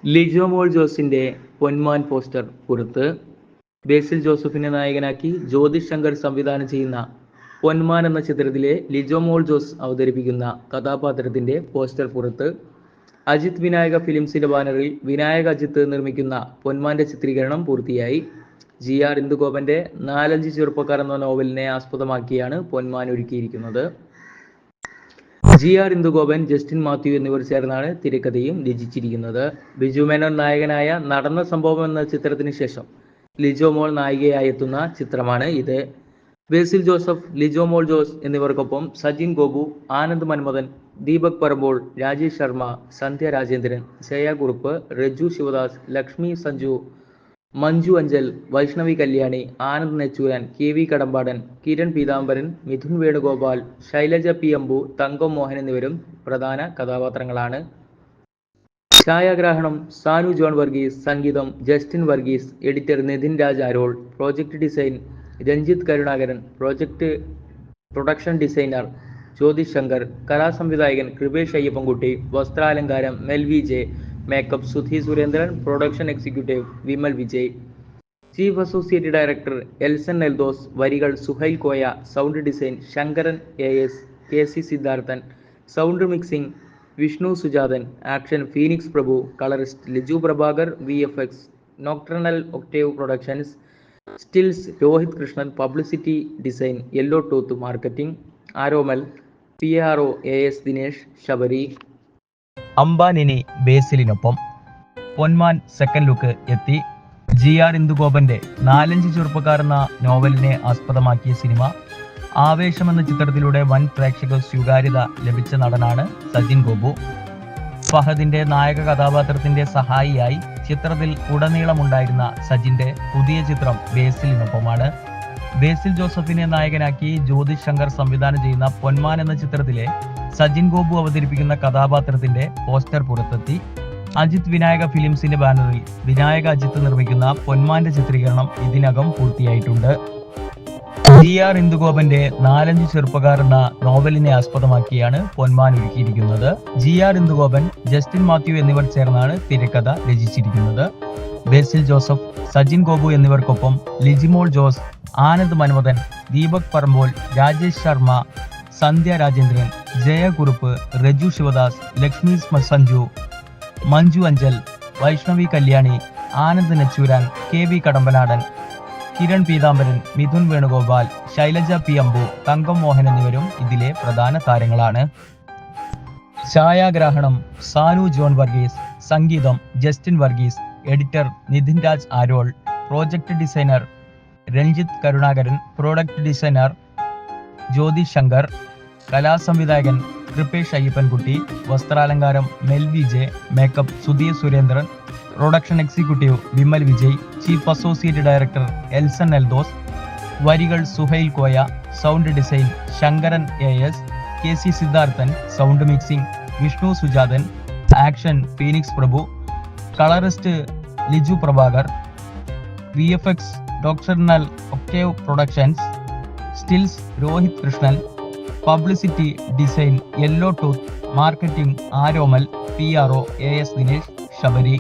ലിജോ മോൾ ജോസിന്റെ പൊന്മാൻ പോസ്റ്റർ പുറത്ത്. ബേസിൽ ജോസഫിനെ നായകനാക്കി ജ്യോതിഷ് ശങ്കർ സംവിധാനം ചെയ്യുന്ന പൊന്മാൻ എന്ന ചിത്രത്തിലെ ലിജോ മോൾ ജോസ് അവതരിപ്പിക്കുന്ന കഥാപാത്രത്തിന്റെ പോസ്റ്റർ പുറത്ത്. അജിത് വിനായക ഫിലിംസിന്റെ ബാനറിൽ വിനായക അജിത്ത് നിർമ്മിക്കുന്ന പൊന്മാന്റെ ചിത്രീകരണം പൂർത്തിയായി. GR ഇന്ദുഗോപന്റെ 4-5 ചെറുപ്പക്കാർ എന്ന നോവലിനെ ആസ്പദമാക്കിയാണ് പൊന്മാൻ ഒരുക്കിയിരിക്കുന്നത്. GR ഇന്ദുഗോപൻ, ജസ്റ്റിൻ മാത്യു എന്നിവർ ചേർന്നാണ് തിരക്കഥയും രചിച്ചിരിക്കുന്നത്. ബിജു മേനോൻ നായകനായ നടന്ന സംഭവം എന്ന ചിത്രത്തിന് ശേഷം ലിജോ മോൾ നായികയായി എത്തുന്ന ചിത്രമാണ് ഇത്. ബേസിൽ ജോസഫ്, ലിജോ മോൾ ജോസ് എന്നിവർക്കൊപ്പം സജിൻ ഗോപു, ആനന്ദ് മന്മഥൻ, ദീപക് പറമ്പോൾ, രാജേഷ് ശർമ്മ, സന്ധ്യ രാജേന്ദ്രൻ, ജയ കുറുപ്പ്, രജു ശിവദാസ്, ലക്ഷ്മി സഞ്ജു, മഞ്ജു അഞ്ചൽ, വൈഷ്ണവി കല്യാണി, ആനന്ദ് നെച്ചൂരൻ, KV കടമ്പാടൻ, കിരൺ പീതാംബരൻ, മിഥുൻ വേണുഗോപാൽ, ശൈലജ P അമ്പു, തങ്കം മോഹൻ എന്നിവരും പ്രധാന കഥാപാത്രങ്ങളാണ്. ഛായാഗ്രാഹണം സാനു ജോൺ വർഗീസ്, സംഗീതം Justin Varghese, editor Nithin Raj Arol, project design Ranjith Karunakaran, production designer Jyothish Shankar, കലാസംവിധായകൻ കൃപേഷ് അയ്യപ്പൻകുട്ടി, വസ്ത്രാലങ്കാരം Melvy J, makeup Sudhi Surendran, production executive Vimal Vijay, chief associate director Elson Eldhose, വരികൾ Suhail Koya, sound design Sankaran AS, KC Sidharthan, sound mixing Vishnu Sujathan, action Phoenix Prabhu, colourist Liju Prabhakar, VFX nocturnal octave productions, stills Rohit Krishnan, publicity design yellow tooth marketing, Aromal, PRO AS Dinesh, Sabari. അംബാനിനി ബേസിലിനൊപ്പം. പൊന്മാൻ second look എത്തി. GR ഇന്ദുഗോപന്റെ 4-5 ചെറുപ്പക്കാർ എന്ന നോവലിനെ ആസ്പദമാക്കിയ cinema ആവേശം എന്ന ചിത്രത്തിലൂടെ വൻ പ്രേക്ഷക സ്വീകാര്യത ലഭിച്ച നടനാണ് സജിൻ ഗോപു. ഫഹദിന്റെ നായക കഥാപാത്രത്തിന്റെ സഹായിയായി ചിത്രത്തിൽ ഉടനീളമുണ്ടായിരുന്ന സജിന്റെ പുതിയ ചിത്രം ബേസിലിനൊപ്പമാണ്. ബേസിൽ ജോസഫിനെ നായകനാക്കി ജ്യോതിഷ് ശങ്കർ സംവിധാനം ചെയ്യുന്ന പൊന്മാൻ എന്ന ചിത്രത്തിലെ സജിൻ ഗോപു അവതരിപ്പിക്കുന്ന കഥാപാത്രത്തിന്റെ പോസ്റ്റർ പുറത്തെത്തി. അജിത് വിനായക ഫിലിംസിന്റെ ബാനറിൽ വിനായക അജിത്ത് നിർമ്മിക്കുന്ന പൊന്മാന്റെ ചിത്രീകരണം ഇതിനകം പൂർത്തിയായിട്ടുണ്ട്. GR ഇന്ദുഗോപന്റെ 4-5 ചെറുപ്പക്കാർ എന്ന നോവലിനെ ആസ്പദമാക്കിയാണ് പൊന്മാൻ ഒരുക്കിയിരിക്കുന്നത്. GR ഇന്ദുഗോപൻ, ജസ്റ്റിൻ മാത്യു എന്നിവർ ചേർന്നാണ് തിരക്കഥ രചിച്ചിരിക്കുന്നത്. ബേസിൽ ജോസഫ്, സജിൻ ഗോപു എന്നിവർക്കൊപ്പം ലിജിമോൾ ജോസ്, ആനന്ദ് മന്മഥൻ, ദീപക് പറമ്പോൾ, രാജേഷ് ശർമ്മ, സന്ധ്യ രാജേന്ദ്രൻ, ജയ കുറുപ്പ്, രജു ശിവദാസ്, ലക്ഷ്മി സഞ്ജു, മഞ്ജു അഞ്ചൽ, വൈഷ്ണവി കല്യാണി, ആനന്ദ് നെച്ചൂരാൻ, KV കടമ്പനാടൻ, കിരൺ പീതാംബരൻ, മിഥുൻ വേണുഗോപാൽ, ശൈലജ P അമ്പു, തങ്കം മോഹൻ എന്നിവരും ഇതിലെ പ്രധാന താരങ്ങളാണ്. ഛായാഗ്രാഹണം സാനു ജോൺ വർഗീസ്, സംഗീതം Justin Varghese, editor Nithin Raj Arol, project designer Ranjith Karunakaran, product designer Jyothish Shankar, കലാസംവിധായകൻ കൃപേഷ് അയ്യപ്പൻകുട്ടി, വസ്ത്രാലങ്കാരം Melvy J, makeup Sudhi Surendran, production executive Vimal Vijay, chief associate director Elson Eldhose, വരികൾ Suhail Koya, sound design Sankaran AS, KC Sidharthan, sound mixing Vishnu Sujathan, action Phoenix Prabhu, colourist Liju Prabhakar, VFX nocturnal octave productions, stills Rohit Krishnan, publicity design yellow tooth marketing Aromal, PRO AS Dinesh, Sabari.